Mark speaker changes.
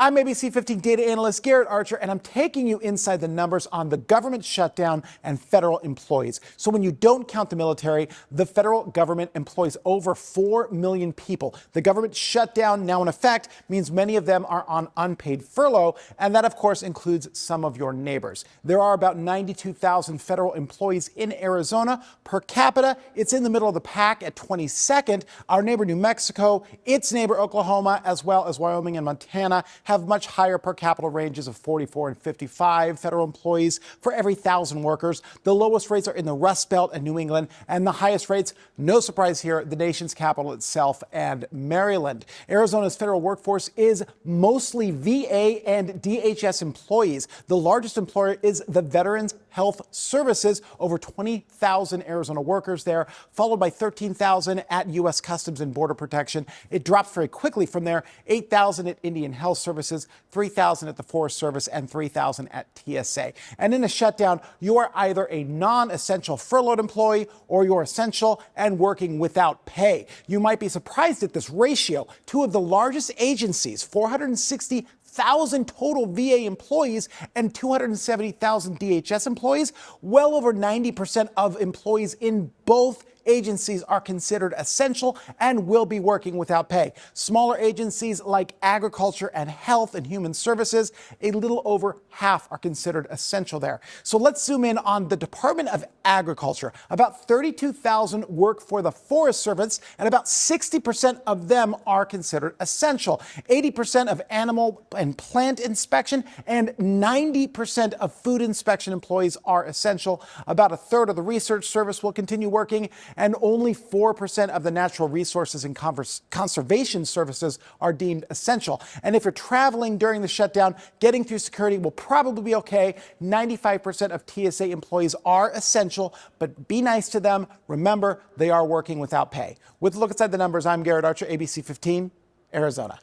Speaker 1: I'm ABC 15 data analyst Garrett Archer, and I'm taking you inside the numbers on the government shutdown and federal employees. So when you don't count the military, the federal government employs over 4 million people. The government shutdown, now in effect, means many of them are on unpaid furlough, and that, of course, includes some of your neighbors. There are about 92,000 federal employees in Arizona. Per capita, it's in the middle of the pack at 22nd. Our neighbor New Mexico, its neighbor Oklahoma, as well as Wyoming and Montana, have much higher per capita ranges of 44 and 55 federal employees for every 1,000 workers. The lowest rates are in the Rust Belt and New England, and the highest rates, no surprise here, the nation's capital itself and Maryland. Arizona's federal workforce is mostly VA and DHS employees. The largest employer is the Veterans Health Services, over 20,000 Arizona workers there, followed by 13,000 at U.S. Customs and Border Protection. It drops very quickly from there, 8,000 at Indian Health Services, 3,000 at the Forest Service, and 3,000 at TSA. And in a shutdown, you are either a non-essential furloughed employee or you're essential and working without pay. You might be surprised at this ratio. Two of the largest agencies, 460,000 total VA employees and 270,000 DHS employees, well over 90% of employees in both agencies are considered essential and will be working without pay. Smaller agencies like Agriculture and Health and Human Services, a little over half are considered essential there. So let's zoom in on the Department of Agriculture. About 32,000 work for the Forest Service, and about 60% of them are considered essential. 80% of animal and plant inspection and 90% of food inspection employees are essential. About a third of the Research Service will continue working, and only 4% of the Natural Resources and Conservation Services are deemed essential. And if you're traveling during the shutdown, getting through security will probably be okay. 95% of TSA employees are essential, but be nice to them. Remember, they are working without pay. With a look inside the numbers, I'm Garrett Archer, ABC 15, Arizona.